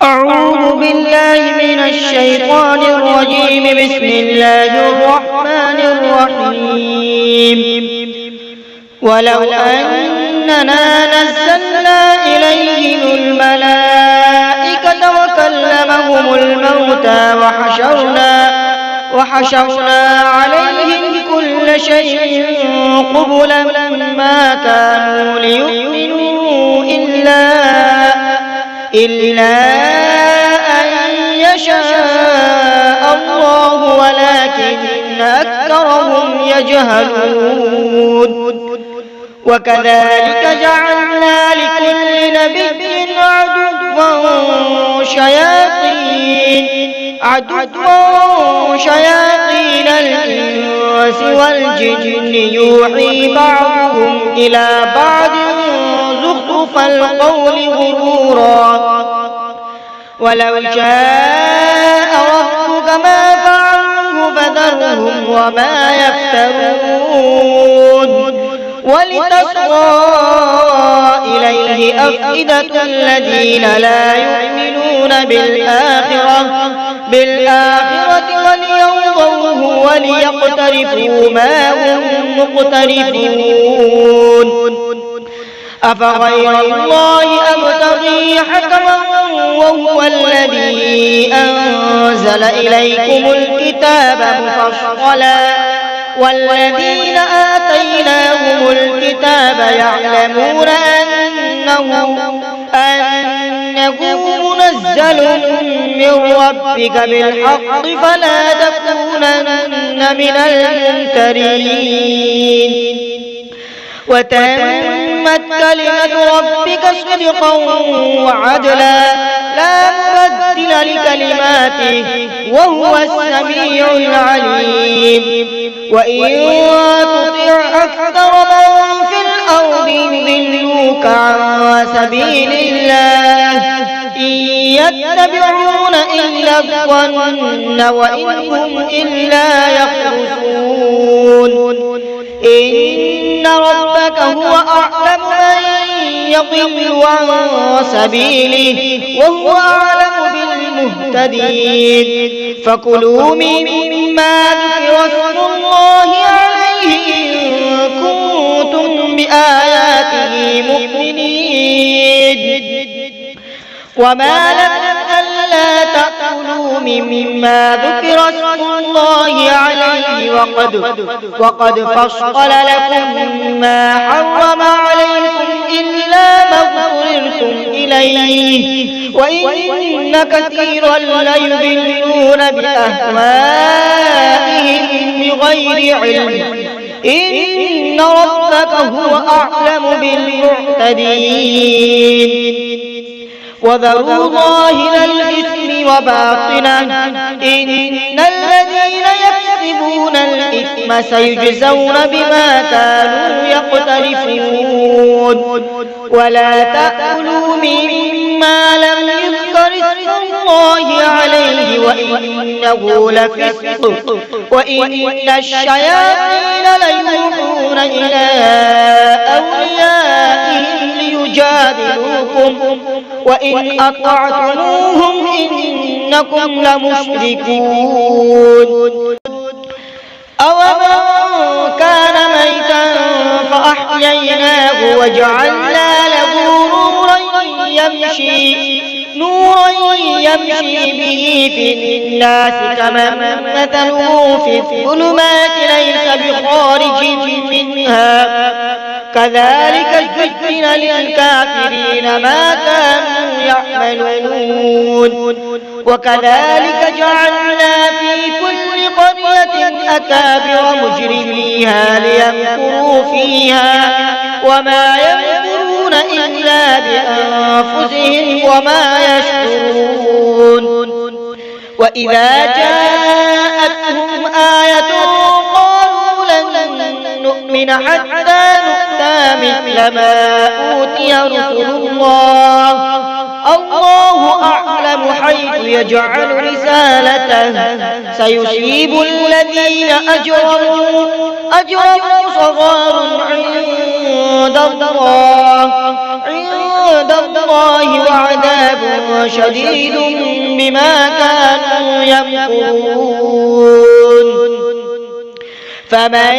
أعوذ بالله من الشيطان الرجيم. بسم الله الرحمن الرحيم. ولو أننا نزلنا إليهم الملائكة وكلمهم الموتى وحشرنا عليهم كل شيء قبلا ما كانوا ليؤمنوا إلا أن يشاء الله ولكن أكثرهم يجهلون. وكذلك جعلنا لكل نبي عدوا شياطين الإنس والجن يوحي بعضهم إلى بعض زخرف القول غرورا. ولو شاء ربك ما فعلوه فذرهم وما يفترون. ولتصغى إليه أفئدة الذين لا يؤمنون بالآخرة وليرضوه وليقترفوا ما هم مقترفون. أفغير الله أبتغي حكما وهو الذي أنزل إليكم الكتاب مفصلا والذين آتيناهم الكتاب يعلمون أنه منزل من ربك بالحق فلا تكونن من الممترين. وتمت كلمة ربك صدقا وعدلا لا مبدل لكلماته وهو السميع العليم. وإن تطع أكثر من في الأرض يضلوك عن سبيل الله إن يتبعون إلا الظن وإن هم إلا يخرصون. إن ربك هو أعلم من يضل عن سبيله وهو أعلم بالمهتدين. فكلوا مما ذكر اسم الله عليه إن كنتم بآياته مؤمنين. وما لكم ألا تأكلوا مما ذكر اسم الله عليه وقد فصل لكم ما حرم عليكم إلا ما اضطررتم إليه وإن كثيرا ليضلون بأهوائهم بغير علم. إن ربك هو أعلم بالمعتدين. وذروا ظاهر الإثم وباطنه إن الذين يكسبون الإثم سيجزون بما كانوا يقترفون. ولا تأكلوا مما لم يذكر اسم الله عليه وإنه لفسق وإن الشياطين ليوحون إلى أوليائهم ليجادلوكم وإن أطعتموهم إنكم لمشركون. أومن كان ميتا فأحييناه وجعلنا له نورا يمشي به في الناس كمن مثله في الظلمات ليس بخارج منها كذلك زين للكافرين ما كانوا يعملون. وكذلك جعلنا في كل قرية أكابر مجرميها ليمكروا فيها وما يمكرون إلا بأنفسهم وما يشعرون. وإذا جاءتهم آية قالوا لن نؤمن حتى نؤتى مثل ما أوتي رسل الله الله أعلم حيث يجعل رسالته سيصيب الذين أجرموا صغار عند الله وعذاب شديد بما كانوا يمكرون فمن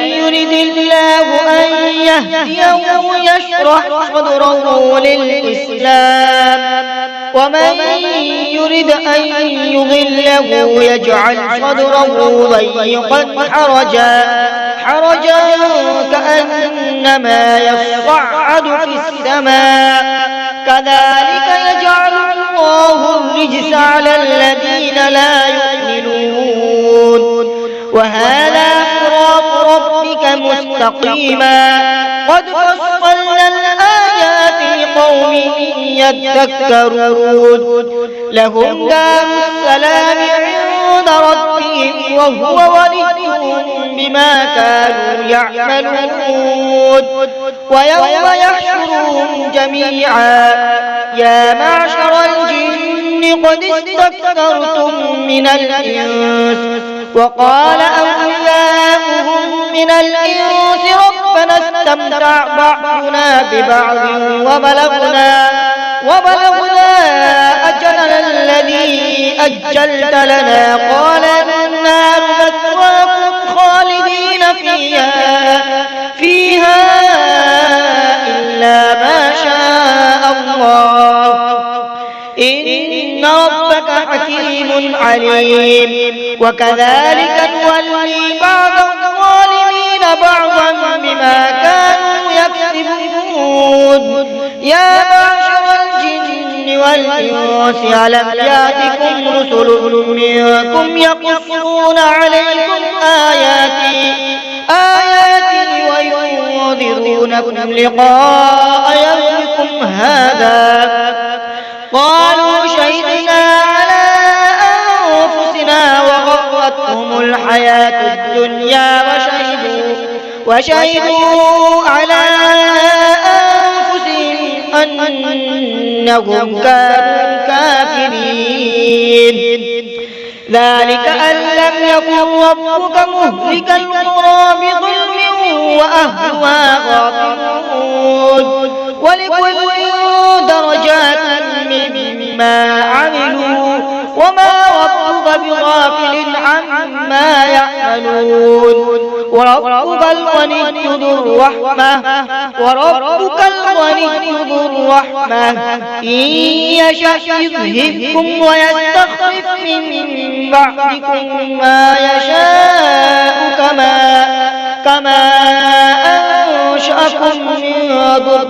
يرد الله أن يهديه يشرح صدره للإسلام ومن يرد أن يضله يجعل صدره ضيقا حرجا كأنما يصعد في السماء كذلك يجعل الله الرجس على الذين لا يؤمنون وهذا صراط ربك مستقيما قد فصلنا الآيات لقوم يذكرون لهم دار السلام عند ربهم وهو وليهم بما كانوا يعملون ويوم يحشرهم جميعا يا معشر الجن قد استكثرتم من الإنس وقال أولياؤهم من الإنس ربنا استمتع بعضنا ببعض وبلغنا أجلنا الذي أجلت لنا قال النار مثواكم خالدين فيها إلا ما شاء الله إن ربك حكيم عليم وكذلك نولي بعض الظالمين بعضا بما كانوا يكسبون يا معشر الجن والإنس ألم يأتكم رسل منكم يقصون عليكم آياتي وينذرونكم لقاء يومكم هذا قالوا شهدنا على أنفسنا وغرتهم الحياة الدنيا وشهدوا على أنفسهم أنهم كانوا كافرين ذلك أن لم يكن ربك مهلك القرى بظلم وأهلها غافلون ولكل درجات مما عملوا وما ربك بغافل عما يعملون وربك الغني ذو الرحمة إن يشأ يذهبكم ويستخلف من بعدكم ما يشاء كما أنشأكم من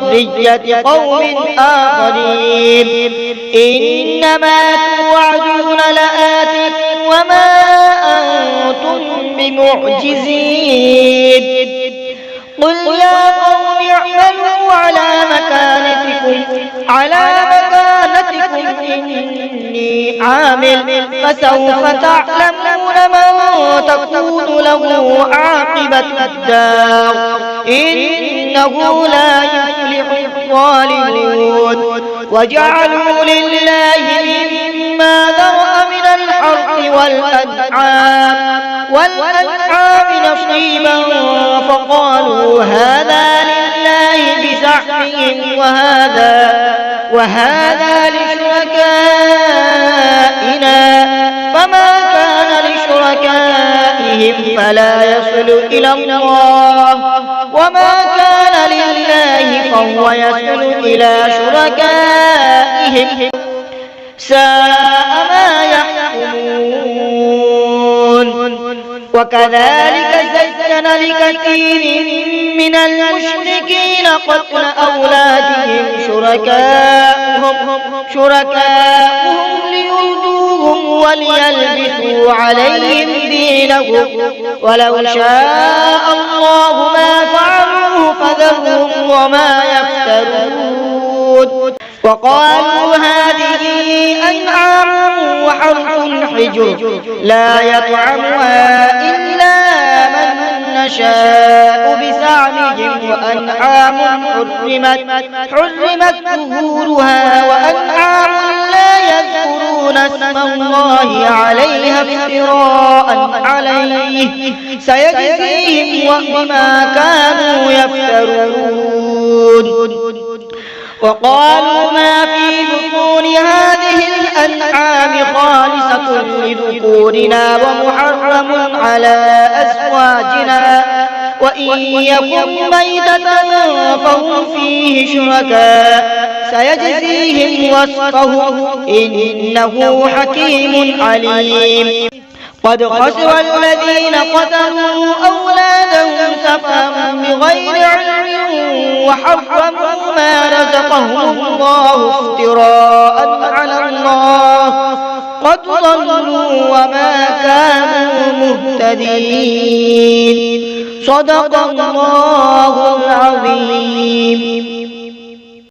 ذرية قوم آخرين إنما توعدون لآت وما أنتم بمعجزين قل يا قوم اعملوا على مكانتكم إني عامل فسوف تعلمون من تكون له عاقبة الدار إنه لا يفلح الظالمون وجعلوا لله مما ذرأ من الحرث والأنعام نصيبا فقالوا هذا لله بزعمهم وهذا لشركائنا فما كان لشركائهم فلا يصل إلى الله وما كان لله فهو يصل إلى شركائهم ساء ما يحكمون وكذلك زين لكثير من المشركين قتل أولادهم شركاؤهم ليردوهم وليلبسوا عليهم دينهم ولو شاء الله ما فعلوه فذرهم وما يفترون وقالوا هذه أنعام وحرث حجر لا يطعمها إلا من نشاء بزعمهم وأنعام حرمت ظهورها وأنعام لا يذكرون اسم الله عليها افتراء عليه سيجزيهم بما كانوا يفترون وقالوا ما في بطون هذه لذكورنا ومحرم على أزواجنا وإن يكن ميتة فهم فيه شركاء سيجزيهم وصفهم إنه حكيم عليم. قد خسر الذين قتلوا أولادهم سفها بغير علم وحرموا ما رزقهم الله افتراء على الله قد ضلوا وما كانوا مهتدين. صدق الله العظيم.